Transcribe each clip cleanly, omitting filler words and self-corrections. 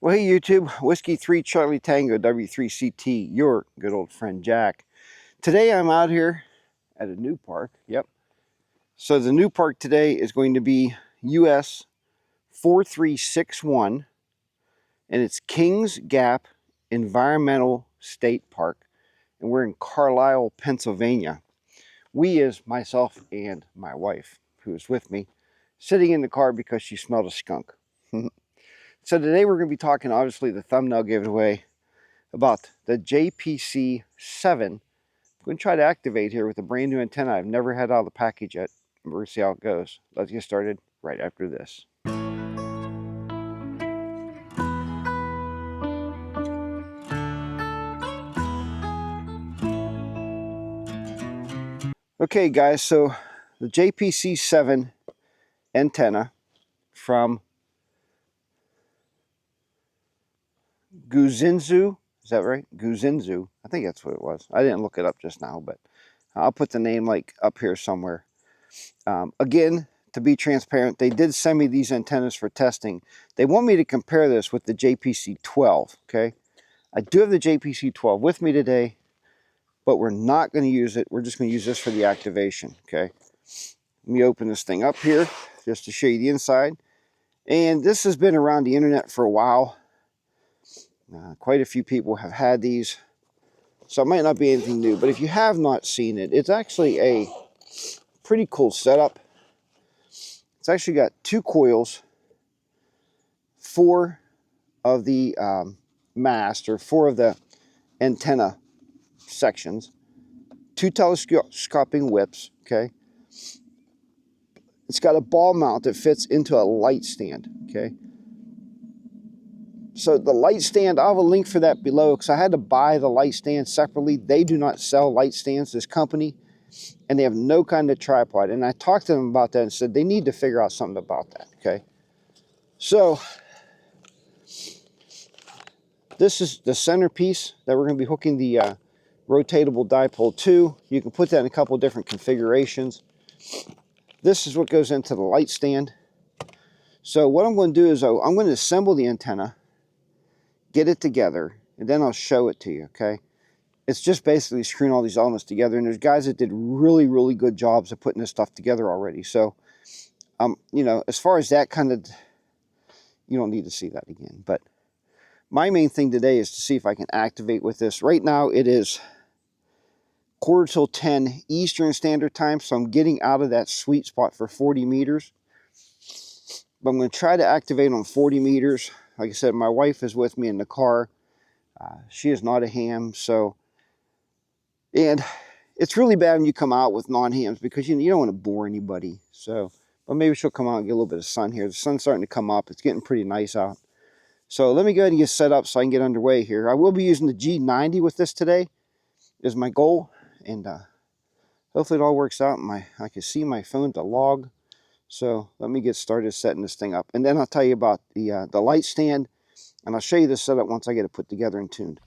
Well, hey YouTube, Whiskey 3 Charlie Tango W3CT, your good old friend Jack. Today I'm out here at a new park. Yep. So the new park today is going to be US 4361, and it's Kings Gap Environmental State Park, and we're in Carlisle, Pennsylvania. We is myself and my wife, who is with me, sitting in the car because she smelled a skunk. So today we're going to be talking, obviously the thumbnail gave it away, about the JPC 7. I'm going to try to activate here with a brand new antenna I've never had out of the package yet. We're going to see how it goes. Let's get started right after this. Okay guys, so the JPC 7 antenna from Guzinzu, is that right? Guzinzu, I think that's what it was. I didn't look it up just now, but I'll put the name like up here somewhere. Again, to be transparent, they did send me these antennas for testing. They want me to compare this with the JPC 12, okay? I do have the JPC 12 with me today, but we're not going to use it. We're just going to use this for the activation, okay? Let me open this thing up here just to show you the inside. And this has been around the internet for a while. Quite a few people have had these, so it might not be anything new, but if you have not seen it, it's actually a pretty cool setup. It's actually got 2 coils, 4 of the mast, or 4 of the antenna sections, 2 telescoping whips, okay? It's got a ball mount that fits into a light stand, okay? So the light stand, I'll have a link for that below because I had to buy the light stand separately. They do not sell light stands, this company, and they have no kind of tripod. And I talked to them about that and said they need to figure out something about that, okay? So this is the centerpiece that we're going to be hooking the rotatable dipole to. You can put that in a couple of different configurations. This is what goes into the light stand. So what I'm going to do is I'm going to assemble the antenna, get it together, and then I'll show it to you, okay? It's just basically screwing all these elements together, and there's guys that did really, really good jobs of putting this stuff together already. So, you know, as far as that kind of, you don't need to see that again. But my main thing today is to see if I can activate with this. Right now it is 9:45 Eastern Standard Time, so I'm getting out of that sweet spot for 40 meters. But I'm going to try to activate on 40 meters. Like I said, my wife is with me in the car. She is not a ham, so... And it's really bad when you come out with non-hams because you don't want to bore anybody. So, but maybe she'll come out and get a little bit of sun here. The sun's starting to come up. It's getting pretty nice out. So let me go ahead and get set up so I can get underway here. I will be using the G90 with this today, is my goal. And hopefully it all works out. I can see my phone to log. So let me get started setting this thing up. And then I'll tell you about the light stand. And I'll show you the setup once I get it put together and tuned.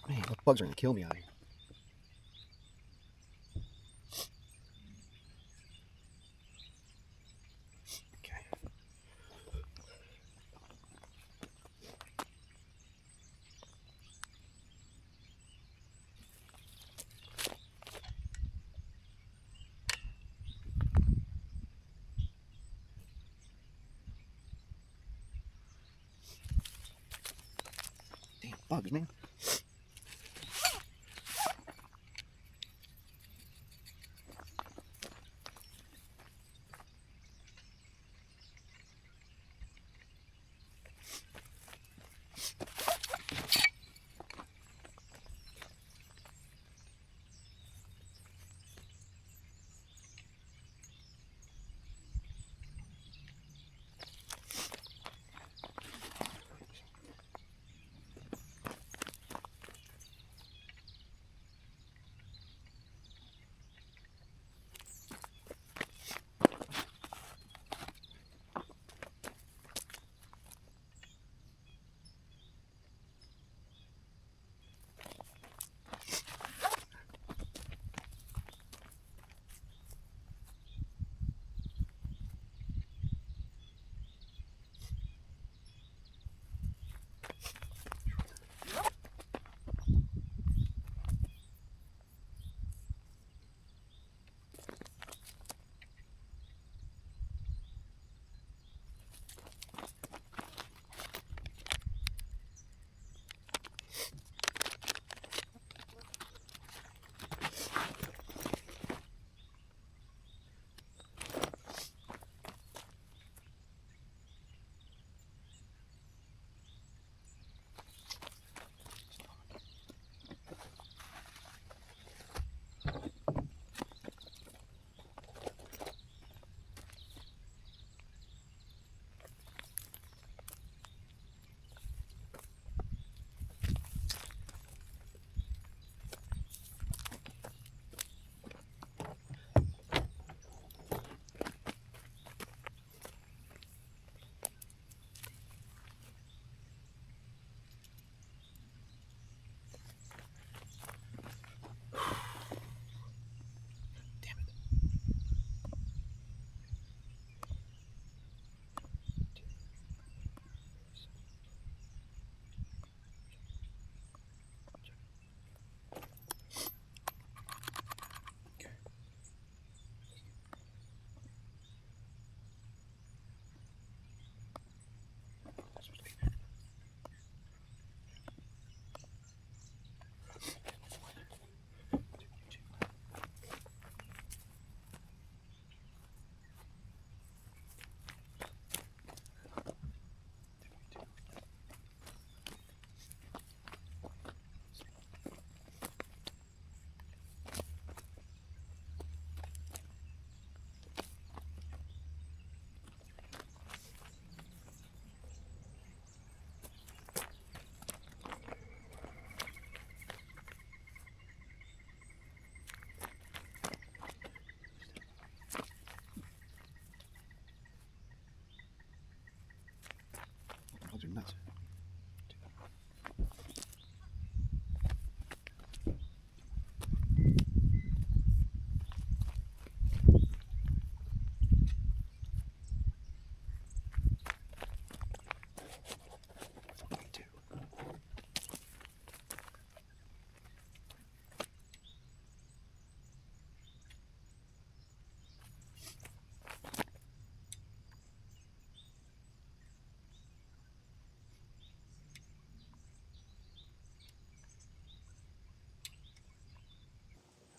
Man, the bugs are going to kill me out here. Damn bugs, man.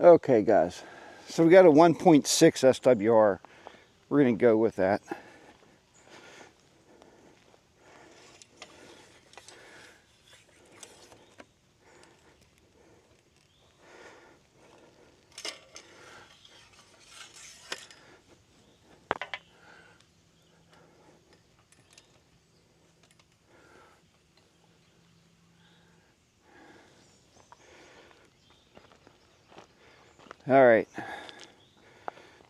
Okay guys, so we got a 1.6 SWR. We're gonna go with that. All right,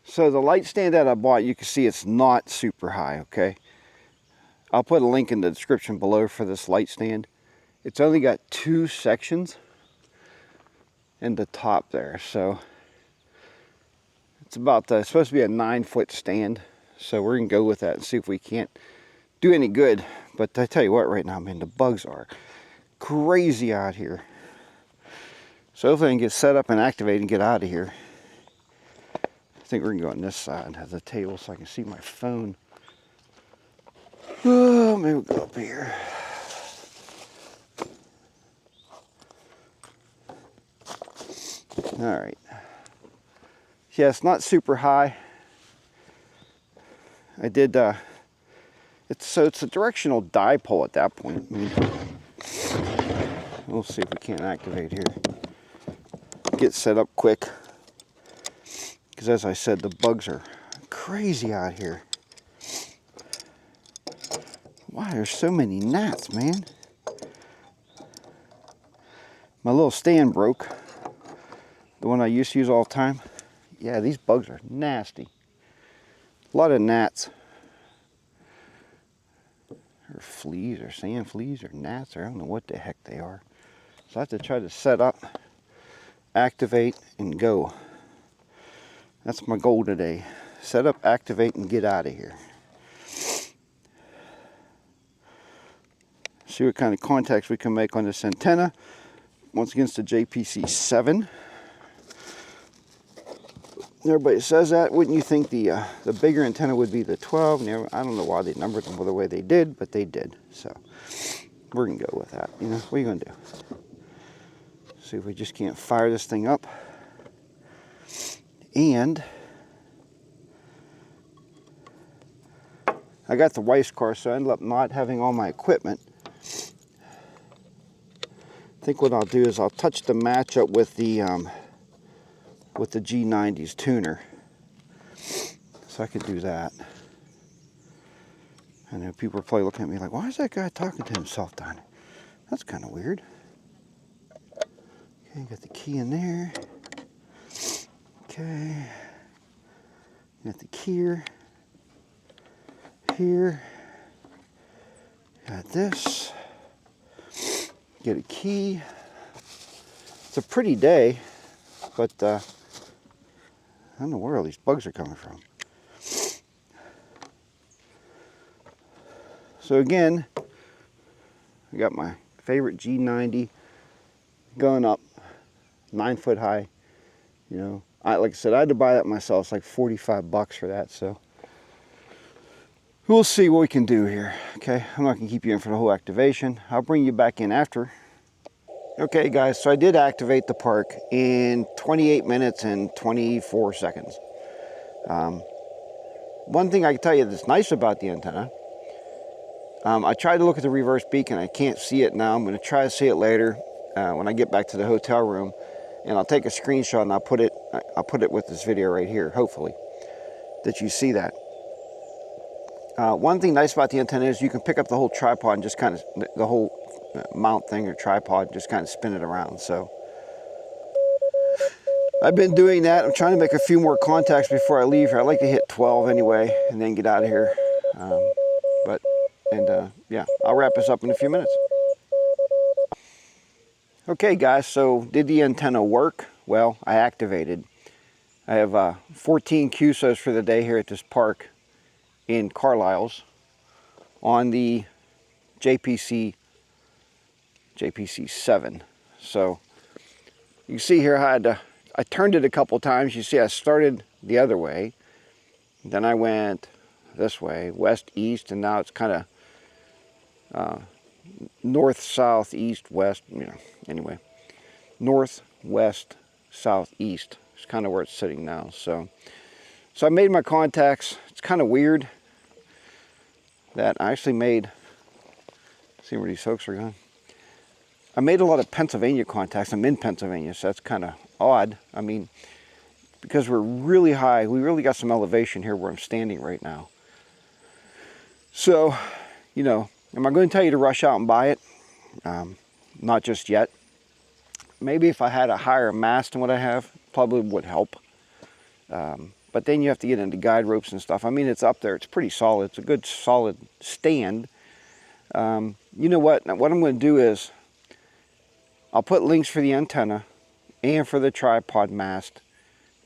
so the light stand that I bought, you can see it's not super high, okay? I'll put a link in the description below for this light stand. It's only got 2 sections in the top there, so it's about it's supposed to be a 9-foot stand, so we're gonna go with that and see if we can't do any good. But I tell you what, right now, man, the bugs are crazy out here. So hopefully I can get set up and activate and get out of here. I think we're gonna go on this side of the table so I can see my phone. Oh, maybe we'll go up here. All right. Yeah, it's not super high. I did, it's a directional dipole at that point. I mean, we'll see if we can't activate here. Get set up quick. Because as I said, the bugs are crazy out here. Why there's so many gnats, man? My little stand broke. The one I used to use all the time. Yeah, these bugs are nasty. A lot of gnats. Or fleas, or sand fleas, or gnats, or I don't know what the heck they are. So I have to try to set up, activate, and go. That's my goal today. Set up, activate, and get out of here. See what kind of contacts we can make on this antenna. Once again, it's the JPC7. Everybody says that. Wouldn't you think the bigger antenna would be the 12? I don't know why they numbered them the way they did, but they did. So we're gonna go with that. You know, what are you gonna do? See if we just can't fire this thing up. And I got the wife's car, so I ended up not having all my equipment. I think what I'll do is I'll touch the match up with the G90's tuner. So I could do that. I know people are probably looking at me like, why is that guy talking to himself down there? That's kind of weird. Okay, got the key in there. Okay. Got the key here. Got this. Get a key. It's a pretty day, but I don't know where all these bugs are coming from. So again, I got my favorite G90 going up, 9 foot high. You know, like I said, I had to buy that myself. It's like 45 bucks for that. So we'll see what we can do here. Okay, I'm not gonna keep you in for the whole activation. I'll bring you back in after. Okay guys, so I did activate the park in 28 minutes and 24 seconds. One thing I can tell you that's nice about the antenna, I tried to look at the reverse beacon. I can't see it now. I'm going to try to see it later when I get back to the hotel room, and I'll take a screenshot and I'll put it with this video right here, hopefully, that you see that. One thing nice about the antenna is you can pick up the whole tripod and just kind of, the whole mount thing or tripod, just kind of spin it around. So I've been doing that. I'm trying to make a few more contacts before I leave here. I'd like to hit 12 anyway and then get out of here. Yeah, I'll wrap this up in a few minutes. Okay guys, so did the antenna work? Well, I activated. I have 14 QSOs for the day here at this park in Carlisle's on the JPC7. So you can see here I turned it a couple times. You see I started the other way, then I went this way, west, east, and now it's kind of north, south, east, west, you know, anyway. North, west, south, east. It's kind of where it's sitting now. So I made my contacts. It's kind of weird that I actually made, see where these hooks are going. I made a lot of Pennsylvania contacts. I'm in Pennsylvania, so that's kind of odd. I mean, because we're really high, we really got some elevation here where I'm standing right now. So, you know, am I going to tell you to rush out and buy it? Not just yet. Maybe if I had a higher mast than what I have, probably would help. But then you have to get into guide ropes and stuff. I mean, it's up there. It's pretty solid. It's a good solid stand. You know what? Now, what I'm going to do is I'll put links for the antenna and for the tripod mast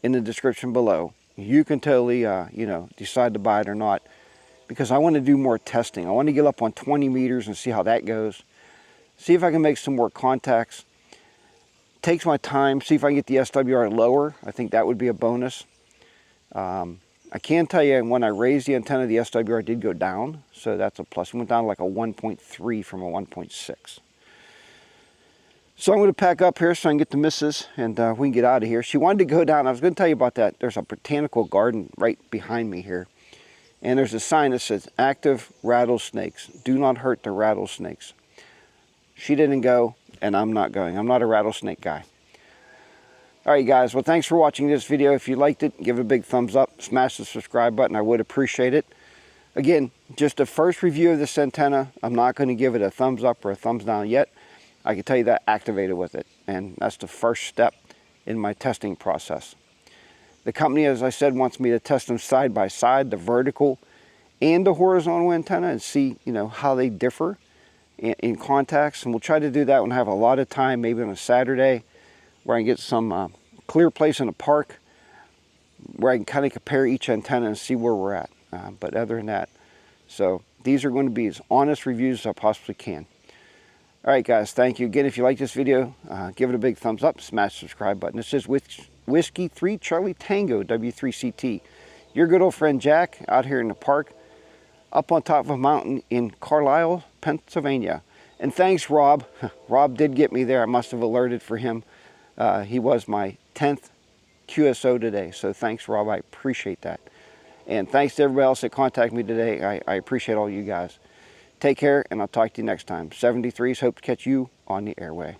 in the description below. You can totally, you know, decide to buy it or not, because I want to do more testing. I want to get up on 20 meters and see how that goes. See if I can make some more contacts. Takes my time. See if I can get the SWR lower. I think that would be a bonus. I can tell you when I raised the antenna, the SWR did go down, so that's a plus. It went down like a 1.3 from a 1.6. So I'm going to pack up here so I can get the missus and we can get out of here. She wanted to go down. I was going to tell you about that. There's a botanical garden right behind me here. And there's a sign that says, active rattlesnakes. Do not hurt the rattlesnakes. She didn't go, and I'm not going. I'm not a rattlesnake guy. All right, guys. Well, thanks for watching this video. If you liked it, give it a big thumbs up. Smash the subscribe button. I would appreciate it. Again, just a first review of this antenna. I'm not going to give it a thumbs up or a thumbs down yet. I can tell you that activated with it, and that's the first step in my testing process. The company, as I said, wants me to test them side by side, the vertical and the horizontal antenna, and see, you know, how they differ in contacts. And we'll try to do that when I have a lot of time, maybe on a Saturday, where I can get some clear place in a park where I can kind of compare each antenna and see where we're at. But other than that, so these are going to be as honest reviews as I possibly can. All right, guys, thank you. Again, if you like this video, give it a big thumbs up, smash the subscribe button. This is Whiskey 3 Charlie Tango W3CT. Your good old friend Jack out here in the park, up on top of a mountain in Carlisle, Pennsylvania. And thanks, Rob. Rob did get me there. I must have alerted for him. He was my 10th QSO today. So thanks, Rob. I appreciate that. And thanks to everybody else that contacted me today. I appreciate all you guys. Take care, and I'll talk to you next time. 73s, hope to catch you on the airway.